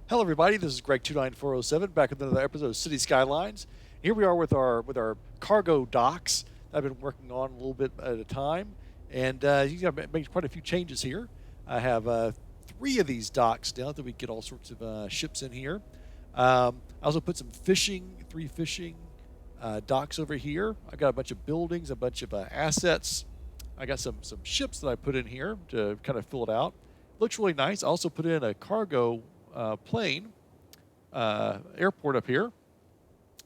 Hello, everybody. This is Greg29407 back with another episode of City Skylines. Here we are with our cargo docks that I've been working on a little bit at a time, and you got made quite a few changes here. I have three of these docks now that we get all sorts of ships in here. I also put some three fishing docks over here. I've got a bunch of buildings, a bunch of assets. I got some ships that I put in here to kind of fill it out. Looks really nice. I also put in a cargo plane airport up here,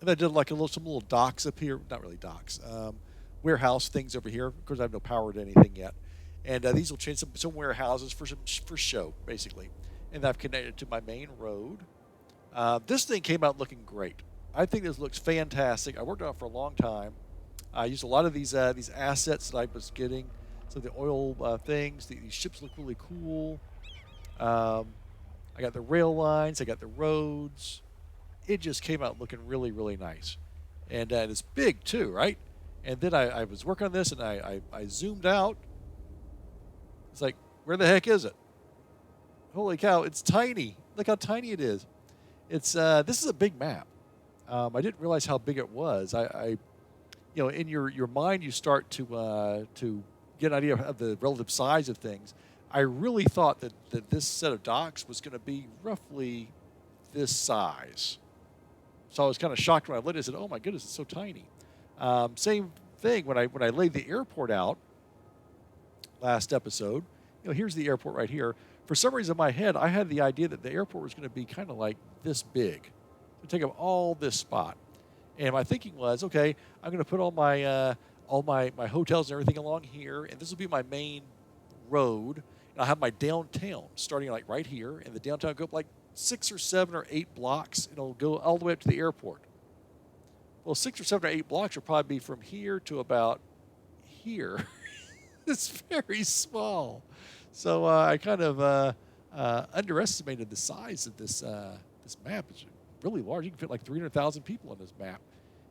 and I did like some little docks up here. Not really docks, warehouse things over here. Of course, I have no power to anything yet, and these will change some warehouses for show basically. And I've connected to my main road. This thing came out looking great. I think this looks fantastic. I worked on it for a long time. I used a lot of these assets that I was getting. So the oil things, these ships look really cool. I got the rail lines, I got the roads. It just came out looking really, really nice. And it's big too, right? And then I was working on this and I zoomed out. It's like, where the heck is it? Holy cow, it's tiny. Look how tiny it is. This is a big map. I didn't realize how big it was. In your mind, you start to get an idea of the relative size of things. I really thought that this set of docks was going to be roughly this size. So I was kind of shocked when I looked at it and said, oh my goodness, it's so tiny. Same thing when I laid the airport out last episode. Here's the airport right here. For some reason in my head, I had the idea that the airport was going to be kind of like this big. To take up all this spot. And my thinking was, okay, I'm going to put all my hotels and everything along here, and this will be my main road. And I'll have my downtown starting like right here, and the downtown will go up like 6 or 7 or 8 blocks, and it'll go all the way up to the airport. Well, 6 or 7 or 8 blocks will probably be from here to about here. It's very small. So I kind of underestimated the size of this map. It's really large. You can fit like 300,000 people on this map,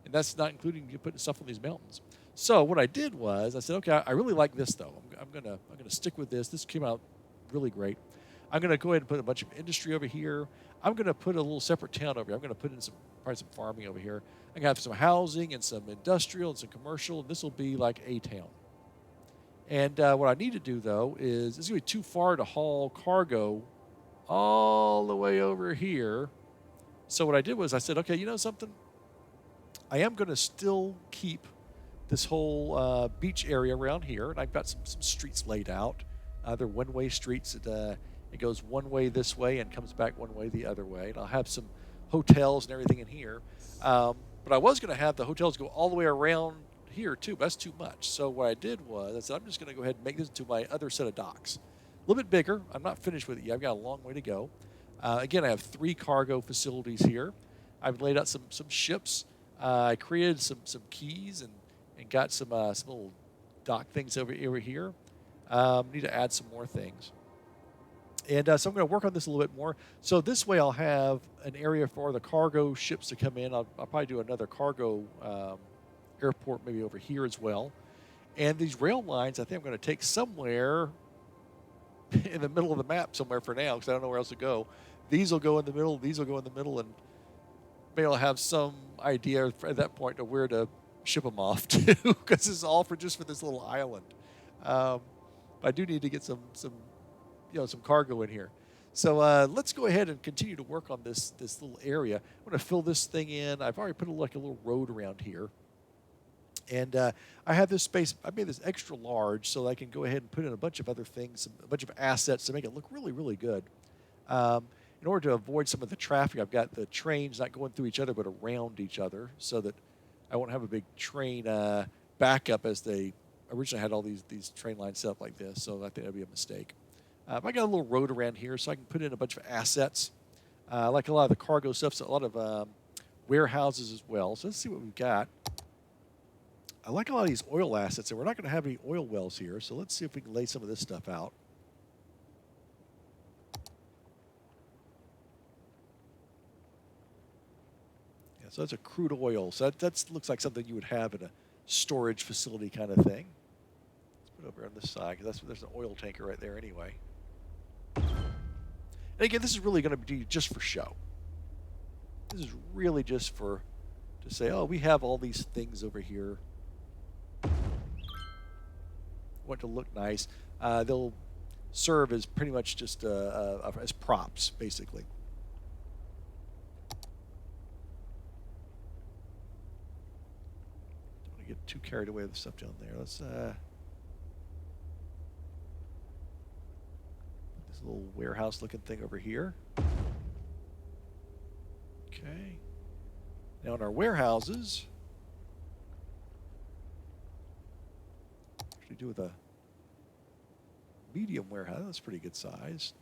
and that's not including you putting stuff on these mountains. So what I did was I said, okay, I really like this though. I'm gonna stick with this. This came out really great. I'm gonna go ahead and put a bunch of industry over here. I'm gonna put a little separate town over here. I'm gonna put in probably some farming over here. I'm gonna have some housing and some industrial and some commercial, and this will be like a town. And what I need to do though is it's gonna be too far to haul cargo all the way over here. So what I did was I said, okay, you know something? I am going to still keep this whole beach area around here, and I've got some streets laid out. They're one-way streets. It goes one way this way and comes back one way the other way. And I'll have some hotels and everything in here. But I was going to have the hotels go all the way around here too, but that's too much. So what I did was I said, I'm just going to go ahead and make this into my other set of docks. A little bit bigger. I'm not finished with it yet. I've got a long way to go. Again, I have 3 cargo facilities here. I've laid out some ships. I created some keys and got some little dock things over here. Need to add some more things. And so I'm going to work on this a little bit more. So this way I'll have an area for the cargo ships to come in. I'll probably do another cargo airport maybe over here as well. And these rail lines I think I'm going to take somewhere in the middle of the map somewhere for now because I don't know where else to go. These will go in the middle, these will go in the middle, and maybe I'll have some idea at that point of where to ship them off to because it's all just for this little island. I do need to get some cargo in here. So let's go ahead and continue to work on this little area. I'm going to fill this thing in. I've already put a little road around here. And I have this space. I made this extra large so that I can go ahead and put in a bunch of other things, a bunch of assets to make it look really, really good. In order to avoid some of the traffic, I've got the trains not going through each other but around each other so that I won't have a big train backup as they originally had all these train lines set up like this. So I think that would be a mistake. I got a little road around here so I can put in a bunch of assets. Like a lot of the cargo stuff, so a lot of warehouses as well. So let's see what we've got. I like a lot of these oil assets, and we're not going to have any oil wells here, so let's see if we can lay some of this stuff out. Yeah, so that's a crude oil. So that looks like something you would have in a storage facility kind of thing. Let's put it over on this side, because there's an oil tanker right there anyway. And again, this is really going to be just for show. This is really just to say, oh, we have all these things over here. Want to look nice. They'll serve as pretty much just as props, basically. Don't want to get too carried away with the stuff down there. Let's this little warehouse-looking thing over here. Okay. Now in our warehouses, what should we do with a medium warehouse? That's pretty good size.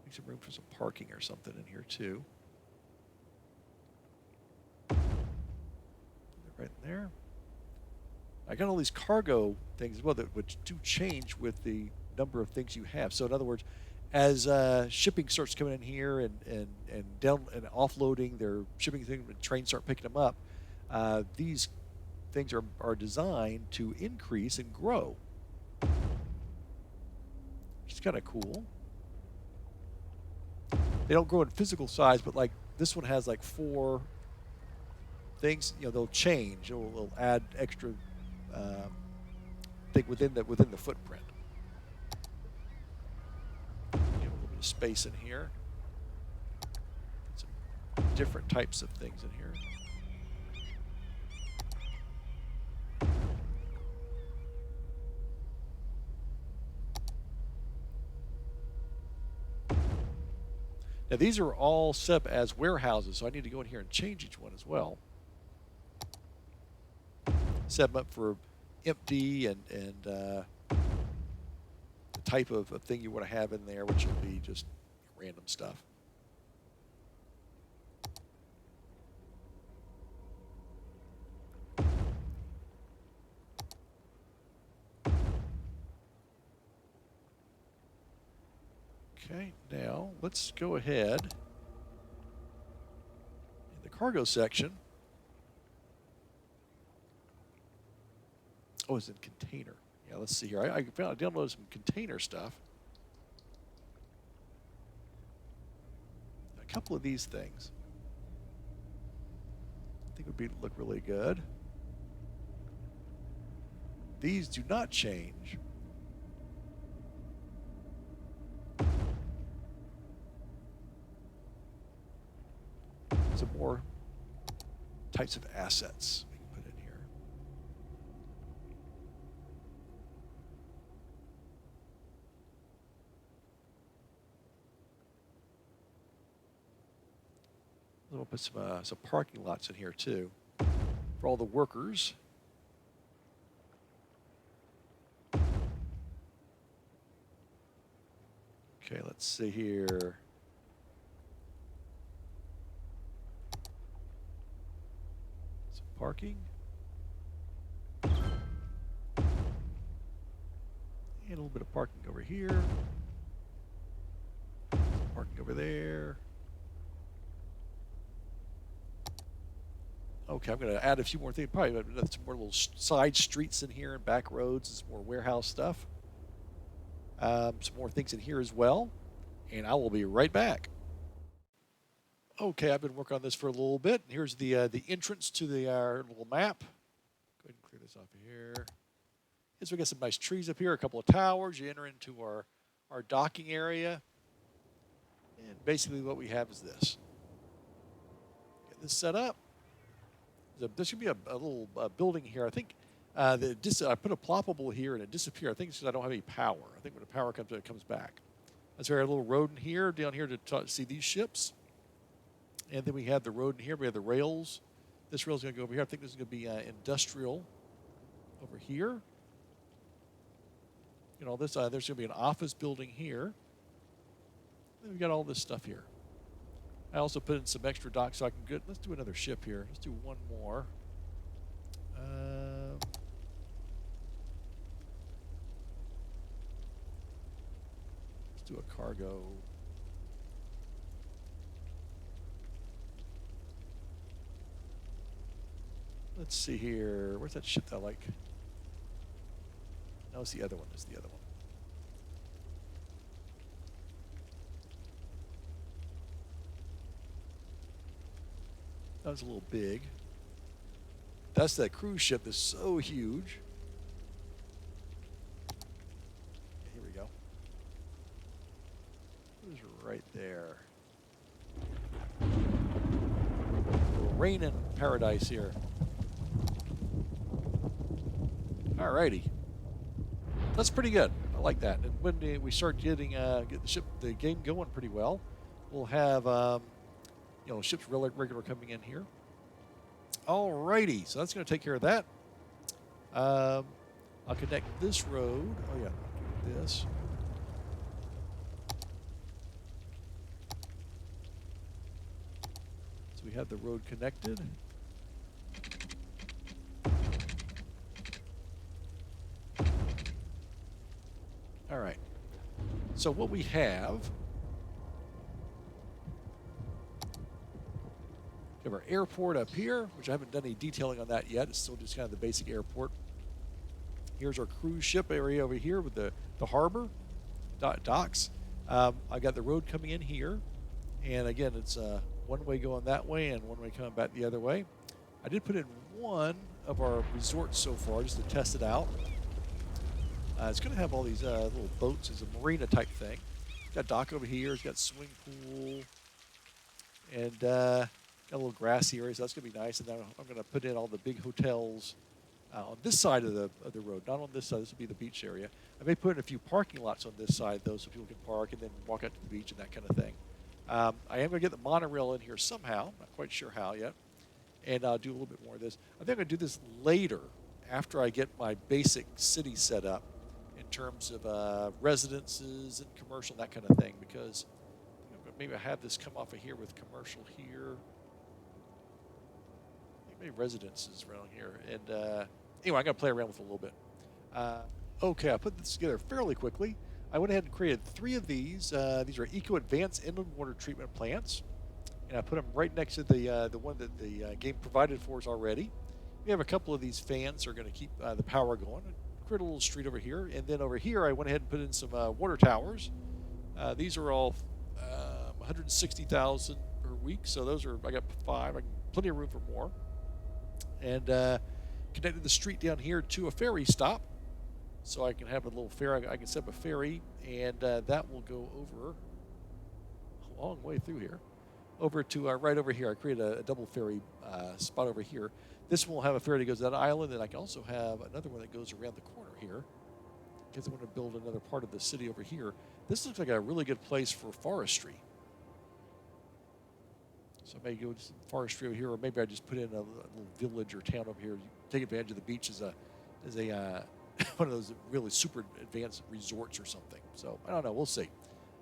Make some room for some parking or something in here too. Right in there. I got all these cargo things as well that which do change with the number of things you have. So in other words, as shipping starts coming in here and down and offloading their shipping thing, and trains start picking them up, these things are designed to increase and grow. Which is kind of cool. They don't grow in physical size, but like this one has like 4 things. You know, they'll change. They'll add extra thing within the footprint. Give a little bit of space in here. Some different types of things in here. Now these are all set up as warehouses, so I need to go in here and change each one as well. Set them up for empty and the type of thing you want to have in there, which will be just random stuff. Okay, now let's go ahead in the cargo section. Oh, it's in container. Yeah, let's see here. I downloaded some container stuff. A couple of these things I think would look really good. These do not change. Some more types of assets we can put in here. We'll put some parking lots in here too for all the workers. Okay, let's see here. Some parking. And a little bit of parking over here. Some parking over there. Okay, I'm going to add a few more things. Probably some more little side streets in here and back roads and some more warehouse stuff. Some more things in here as well. And I will be right back. Okay, I've been working on this for a little bit. Here's the entrance to our little map. Go ahead and clear this off of here. So we got some nice trees up here, a couple of towers. You enter into our docking area. And basically what we have is this. Get this set up. There should be a little building here. I think I put a ploppable here and it disappeared. I think it's because I don't have any power. I think when the power comes in, it comes back. That's our little road in here, down here to see these ships. And then we have the road in here. We have the rails. This rail's going to go over here. I think this is going to be industrial over here. You know, there's going to be an office building here. Then we got all this stuff here. I also put in some extra docks so I can get. Let's do another ship here. Let's do one more. Let's do a cargo. Let's see here. Where's that ship that I like? No, it's the other one. It's the other one. That was a little big. That's that cruise ship that's so huge. Here we go. It was right there. Rain in paradise here. Alrighty. That's pretty good. I like that. And when we start get the game going pretty well, we'll have ships regular coming in here. Alrighty, so that's going to take care of that. I'll connect this road. Oh yeah, do this. So we have the road connected. All right. So what we have our airport up here, which I haven't done any detailing on that yet. It's still just kind of the basic airport. Here's our cruise ship area over here with the harbor docks. I got the road coming in here, and again, it's one way going that way and one way coming back the other way. I did put in one of our resorts so far just to test it out. It's going to have all these little boats as a marina type thing. It's got a dock over here. It's got a swimming pool, and got a little grassy area, so that's going to be nice. And then I'm going to put in all the big hotels on this side of the road, not on this side. This will be the beach area. I may put in a few parking lots on this side, though, so people can park and then walk out to the beach and that kind of thing. I am going to get the monorail in here somehow. Not quite sure how yet. And I'll do a little bit more of this. I think I'm going to do this later after I get my basic city set up in terms of residences and commercial and that kind of thing, because maybe I have this come off of here with commercial here. Maybe residences around here. And anyway, I'm going to play around with it a little bit. Okay, I put this together fairly quickly. I went ahead and created 3 of these. These are Eco Advanced Inland Water Treatment Plants. And I put them right next to the one that the game provided for us already. We have a couple of these fans that are going to keep the power going. Create a little street over here. And then over here, I went ahead and put in some water towers. These are all 160,000 per week. So those are, I got 5. I got plenty of room for more. And connected the street down here to a ferry stop, so I can have a little ferry. I can set up a ferry, and that will go over a long way through here, over to right over here. I created a double ferry spot over here. This one will have a ferry that goes to that island, and I can also have another one that goes around the corner here, because I want to build another part of the city over here. This looks like a really good place for forestry. So I may go to some forestry over here, or maybe I just put in a little village or town over here. Take advantage of the beach as a one of those really super advanced resorts or something. So I don't know. We'll see.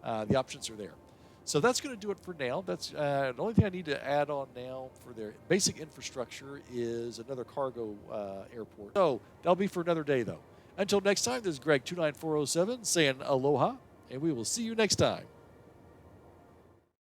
The options are there. So that's going to do it for now. That's the only thing I need to add on now for their basic infrastructure is another cargo airport. So that'll be for another day, though. Until next time, this is Greg 29407 saying aloha, and we will see you next time.